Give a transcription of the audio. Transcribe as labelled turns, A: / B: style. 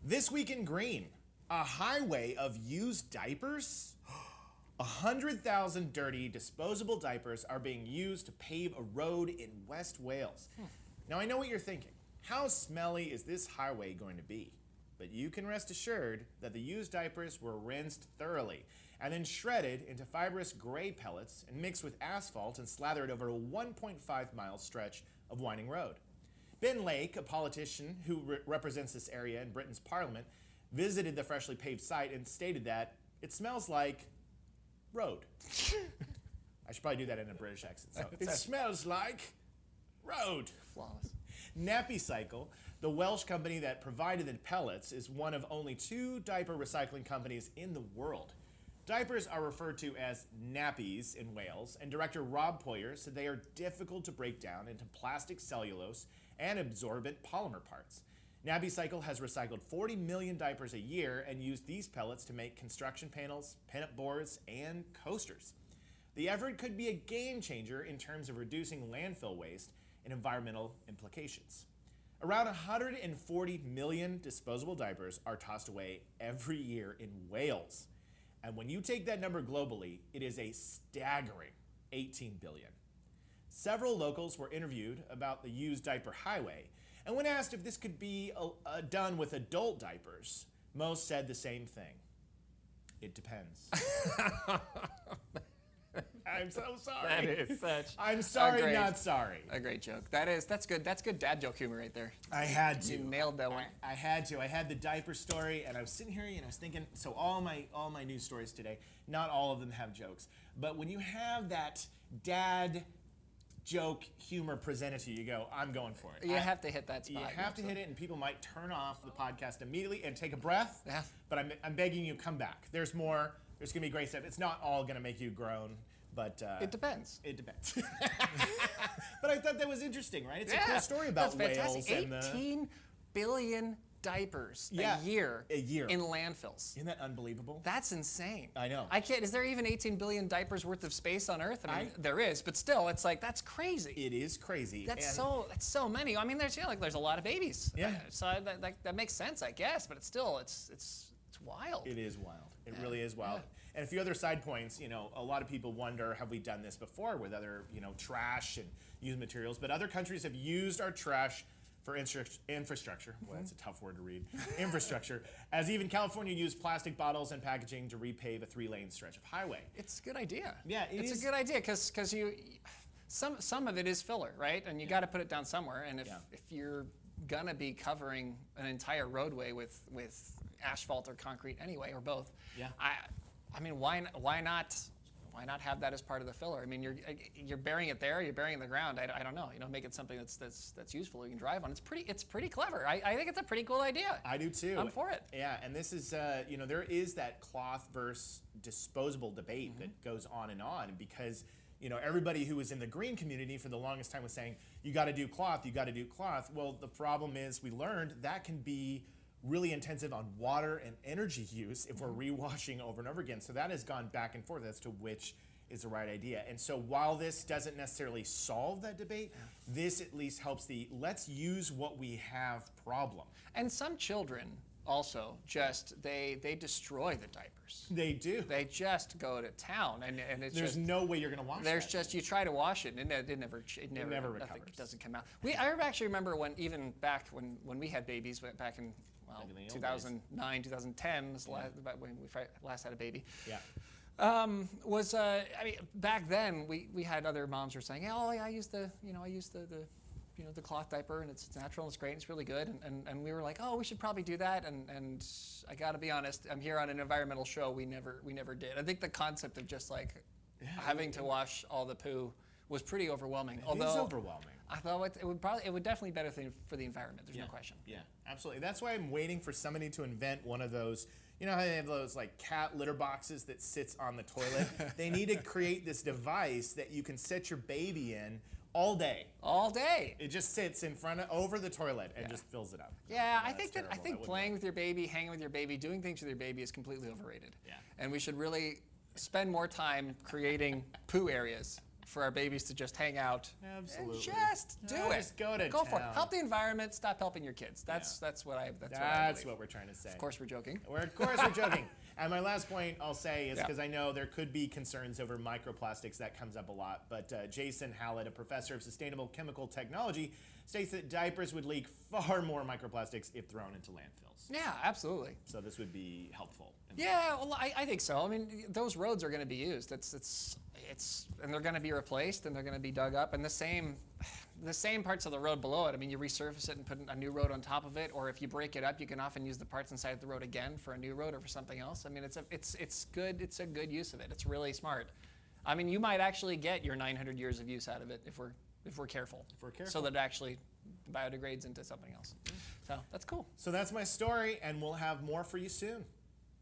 A: This week in green, a highway of used diapers. 100,000 dirty, disposable diapers are being used to pave a road in West Wales. Now, I know what you're thinking. How smelly is this highway going to be? But you can rest assured that the used diapers were rinsed thoroughly and then shredded into fibrous gray pellets and mixed with asphalt and slathered over a 1.5-mile stretch of winding road. Ben Lake, a politician who represents this area in Britain's parliament, visited the freshly paved site and stated that it smells like road. I should probably do that in a British accent. So, it smells like road.
B: Flawless.
A: Nappy Cycle, the Welsh company that provided the pellets, is one of only 2 diaper recycling companies in the world. Diapers are referred to as nappies in Wales, and director Rob Poyer said they are difficult to break down into plastic cellulose and absorbent polymer parts. Nappy Cycle has recycled 40 million diapers a year and used these pellets to make construction panels, pinup boards, and coasters. The effort could be a game changer in terms of reducing landfill waste and environmental implications. Around 140 million disposable diapers are tossed away every year in Wales. And when you take that number globally, it is a staggering 18 billion. Several locals were interviewed about the used diaper highway, and when asked if this could be done with adult diapers, most said the same thing. It depends. I'm so sorry.
B: That is such.
A: I'm sorry, not sorry.
B: A great joke. That's good. That's good dad joke humor right there.
A: I had to.
B: You nailed that one.
A: I had to. I had the diaper story, and I was sitting here and I was thinking. So all my news stories today, not all of them have jokes, but when you have that dad joke humor presented to you, you go, I'm going for it.
B: You have to hit that spot.
A: You have to hit it, and people might turn off the podcast immediately and take a breath.
B: Yeah.
A: But I'm begging you, come back. There's more. There's gonna be great stuff. It's not all gonna make you groan. But
B: it depends.
A: It depends. But I thought that was interesting, right? It's a cool story about Wales.
B: 18 billion diapers a year in landfills.
A: Isn't that unbelievable?
B: That's insane.
A: I know.
B: I can't. Is there even 18 billion diapers worth of space on Earth? I mean, there is, but still, it's like that's crazy.
A: It is crazy.
B: That's so many. I mean, there's there's a lot of babies.
A: Yeah.
B: So that makes sense, I guess. But it's still it's wild.
A: It is wild. It really is wild. Yeah. And a few other side points, a lot of people wonder, have we done this before with other, trash and used materials? But other countries have used our trash for infrastructure. Well, that's a tough word to read. Infrastructure. As even California used plastic bottles and packaging to repave a 3-lane stretch of highway.
B: It's a good idea.
A: Yeah,
B: it's a good idea because some of it is filler, right? And you got to put it down somewhere. And if you're gonna be covering an entire roadway with asphalt or concrete anyway, or both. Yeah. I mean, why not have that as part of the filler? I mean, you're burying it there, you're burying it in the ground. I don't know. Make it something that's useful you can drive on. It's pretty clever. I think it's a pretty cool idea.
A: I do too.
B: I'm for it.
A: Yeah, and this is there is that cloth versus disposable debate that goes on because everybody who was in the green community for the longest time was saying, you got to do cloth, you got to do cloth. Well, the problem is we learned that can be really intensive on water and energy use if we're rewashing over and over again. So that has gone back and forth as to which is the right idea. And so while this doesn't necessarily solve that debate, this at least helps the let's use what we have problem.
B: And some children also they destroy the diapers.
A: They do.
B: They just go to town, and it's
A: there's no way you're going to wash.
B: There's
A: that.
B: You try to wash it, and it never
A: recovers.
B: It doesn't come out. I actually remember when we had babies back in 2009, 2010 was when we last had a baby.
A: Yeah.
B: Back then we had other moms were saying, I use the the cloth diaper, and it's natural and it's great and it's really good, and we were like, we should probably do that, and I got to be honest, I'm here on an environmental show, we never did. I think the concept of just having to wash all the poo was pretty overwhelming.
A: It is overwhelming.
B: I thought it would definitely be better for the environment. There's no question.
A: Yeah, absolutely. That's why I'm waiting for somebody to invent one of those. You know how they have those cat litter boxes that sits on the toilet? They need to create this device that you can set your baby in all day.
B: All day.
A: It just sits in front over the toilet and just fills it up.
B: Yeah, I think playing with your baby, hanging with your baby, doing things with your baby is completely overrated.
A: Yeah.
B: And we should really spend more time creating poo areas for our babies to just hang out.
A: Absolutely.
B: And just do it.
A: Just go to
B: Go for it.
A: town.
B: Help the environment. Stop helping your kids. That's what I
A: That's
B: believe.
A: what we're trying to say.
B: Of course, we're joking.
A: Of course, we're joking. And my last point I'll say is
B: Yeah.
A: because I know there could be concerns over microplastics. That comes up a lot. But Jason Hallett, a professor of sustainable chemical technology, states that diapers would leak far more microplastics if thrown into landfills.
B: Yeah, absolutely.
A: So this would be helpful.
B: Yeah, well, I think so. I mean, those roads are going to be used. And they're going to be replaced, and they're going to be dug up, and the same parts of the road below it. I mean, you resurface it and put a new road on top of it, or if you break it up, you can often use the parts inside of the road again for a new road or for something else. I mean, it's good. It's a good use of it. It's really smart. I mean, you might actually get your 900 years of use out of it if we're careful. So that it actually biodegrades into something else. So that's cool.
A: So that's my story, and we'll have more for you soon.